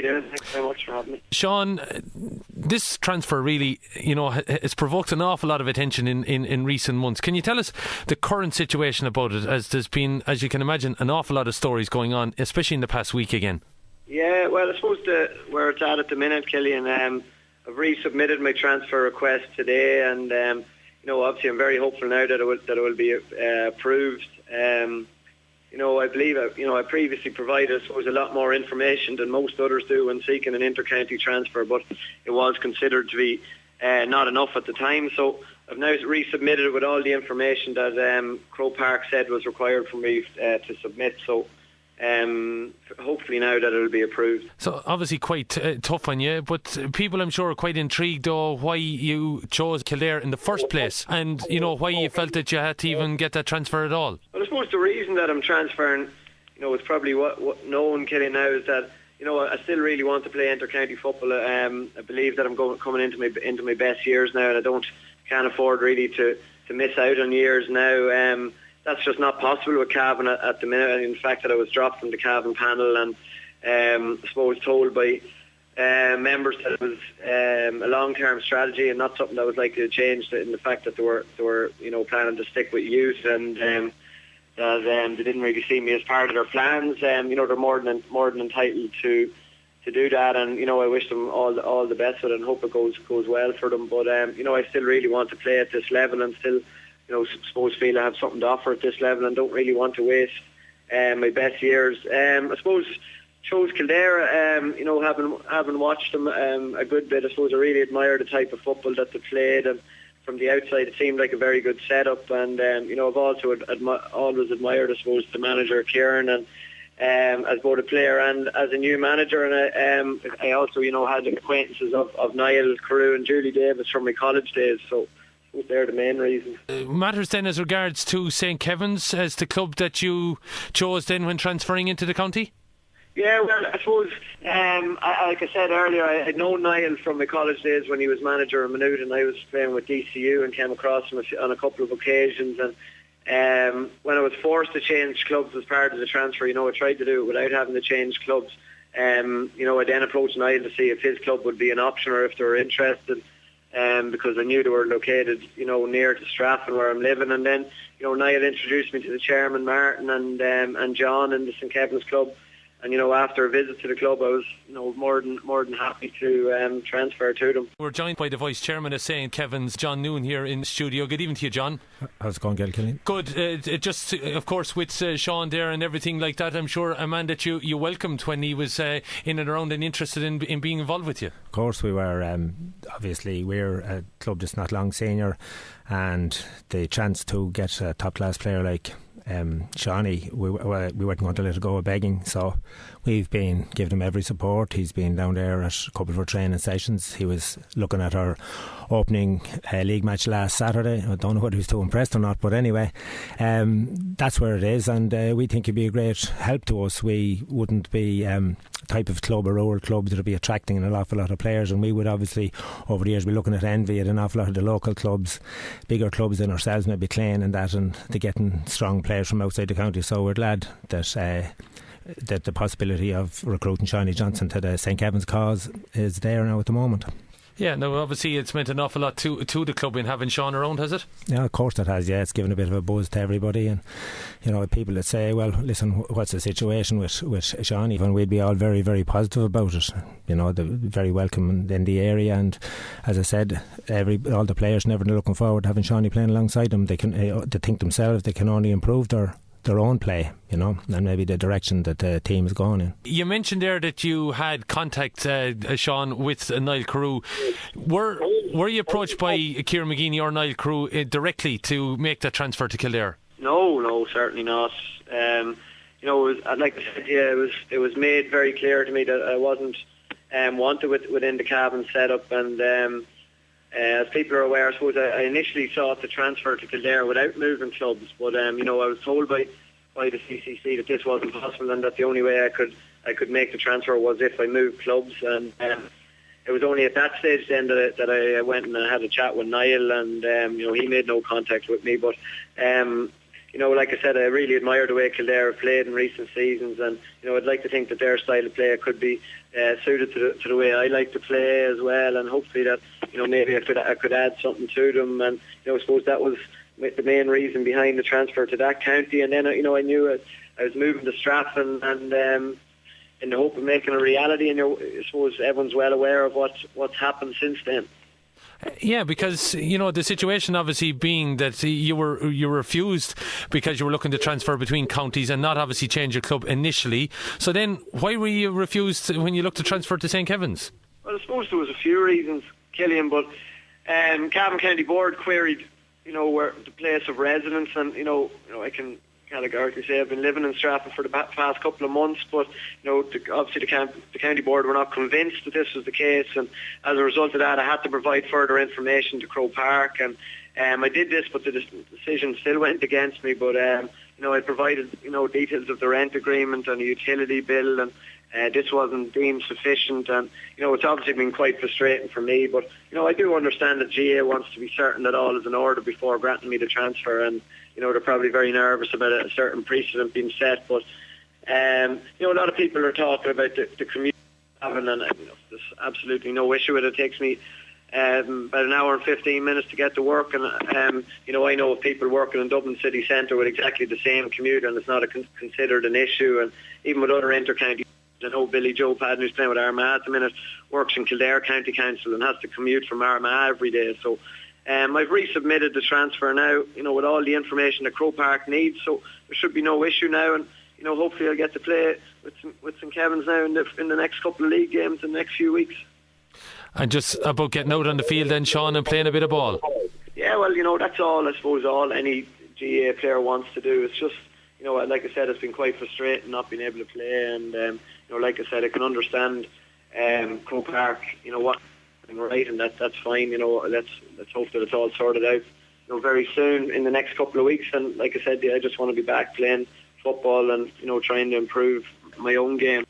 be doing. Thanks very much for having me. Sean, this transfer really, has provoked an awful lot of attention in recent months. Can you tell us the current situation about it, as there's been, as you can imagine, an awful lot of stories going on, especially in the past week again? Yeah, well, I suppose where it's at the minute, Killian, I've resubmitted my transfer request today, and obviously I'm very hopeful now that it will be approved. I believe I previously provided, I suppose, a lot more information than most others do when seeking an inter-county transfer, but it was considered to be not enough at the time. So I've now resubmitted it with all the information that Croke Park said was required for me to submit. So hopefully now that it'll be approved. So obviously quite tough on you, but people I'm sure are quite intrigued though why you chose Kildare in the first place, and why you felt that you had to even get that transfer at all. Well, I suppose the reason that I'm transferring, is probably what known, Killian, now, is that I still really want to play inter-county football. I believe that I'm coming into my best years now, and I can't afford really to miss out on years now. That's just not possible with Cavan at the minute. In fact, that I was dropped from the Cavan panel, and I suppose told by members that it was a long-term strategy and not something that was likely to change. In the fact that they were planning to stick with youth, and that they didn't really see me as part of their plans. They're more than entitled to do that, and I wish them all the best with it and hope it goes well for them. But I still really want to play at this level, and still suppose feel I have something to offer at this level, and don't really want to waste my best years. I suppose chose Kildare, having watched them a good bit. I suppose I really admire the type of football that they played, and from the outside it seemed like a very good setup. And I've also always admired, I suppose, the manager Kieran, and as both a player and as a new manager. And I also had acquaintances of Niall Carew and Julie Davis from my college days. So they're the main reasons. Matters then as regards to St. Kevin's as the club that you chose then when transferring into the county? Yeah, well, I suppose, like I said earlier, I'd known Niall from my college days when he was manager of Maynooth, and I was playing with DCU and came across him on a couple of occasions. And when I was forced to change clubs as part of the transfer, I tried to do it without having to change clubs. I then approached Niall to see if his club would be an option or if they were interested. Because I knew they were located, near to Stratham where I'm living. And then, Niall introduced me to the chairman, Martin, and John in the St. Kevin's club. And after a visit to the club, I was more than happy to transfer to them. We're joined by the vice chairman of St. Kevin's, John Noon, here in the studio. Good evening to you, John. How's it going, Killian? Good. Just of course with Sean there and everything like that, I'm sure a man that you welcomed when he was in and around and interested in being involved with you. Of course we were. Obviously we're a club that's not long senior, and the chance to get a top class player like Seanie, we weren't going to let it go begging, so we've been giving him every support. He's been down there at a couple of our training sessions. He was looking at our opening league match last Saturday. I don't know whether he was too impressed or not, but anyway, that's where it is, and we think he'd be a great help to us. We wouldn't be type of club, a rural club that would be attracting an awful lot of players, and we would obviously over the years be looking at envy at an awful lot of the local clubs, bigger clubs than ourselves, maybe Clane and that, and they're getting strong players from outside the county. So we're glad that the possibility of recruiting Seanie Johnston to the St. Kevin's cause is there now at the moment. Yeah, no, obviously it's meant an awful lot to the club in having Sean around, has it? Yeah, of course it has. Yeah, it's given a bit of a buzz to everybody, and people that say, well, listen, what's the situation with Seanie? And we'd be all very, very positive about it. They're very welcome in the area, and as I said, all the players never looking forward to having Seanie playing alongside them. They think themselves they can only improve their own play, and maybe the direction that the team is going in. You mentioned there that you had contact, Sean, with Niall Carew. Were you approached by Kieran McGeaney or Niall Carew directly to make that transfer to Kildare? No, certainly not. I'd like to say, it was made very clear to me that I wasn't wanted within the Cavan setup, and as people are aware, I suppose I initially sought to transfer to Kildare without moving clubs, but I was told by the CCC that this wasn't possible, and that the only way I could make the transfer was if I moved clubs. And it was only at that stage then that I went and I had a chat with Niall, and he made no contact with me. But like I said, I really admire the way Kildare have played in recent seasons, and I'd like to think that their style of play could be suited to the way I like to play as well, and hopefully that maybe I could add something to them. And I suppose that was the main reason behind the transfer to that county. And then I knew I was moving to Stratham, and in the hope of making a reality. And I suppose everyone's well aware of what's happened since then. Yeah, because the situation obviously being that you were refused because you were looking to transfer between counties and not obviously change your club initially. So then, why were you refused when you looked to transfer to St. Kevin's? Well, I suppose there was a few reasons, Killian, but Cavan County Board queried, where the place of residence, and I can categorically say I've been living in Stratham for the past couple of months, but obviously the county board were not convinced that this was the case, and as a result of that I had to provide further information to Croke Park, and I did this, but the decision still went against me. But I provided details of the rent agreement and a utility bill, and this wasn't deemed sufficient, and it's obviously been quite frustrating for me. But I do understand that GA wants to be certain that all is in order before granting me the transfer, and they're probably very nervous about a certain precedent being set. But a lot of people are talking about the commute, and there's absolutely no issue with it. It takes me about an hour and 15 minutes to get to work, and I know of people working in Dublin city centre with exactly the same commute, and it's not considered an issue. And even with other inter-county, I know Billy Joe Padden, who's playing with Armagh at the minute, works in Kildare County Council and has to commute from Armagh every day. So I've resubmitted the transfer now, with all the information that Croke Park needs, so there should be no issue now. And hopefully I'll get to play with St. Kevin's now in the next couple of league games in the next few weeks. And just about getting out on the field then, Sean, and playing a bit of ball. Yeah, well, that's all, I suppose, all any GA player wants to do. It's just, like I said, it's been quite frustrating not being able to play, and like I said, I can understand Croke Park, what right, and that's fine. Let's hope that it's all sorted out very soon in the next couple of weeks. And like I said, I just want to be back playing football and trying to improve my own game.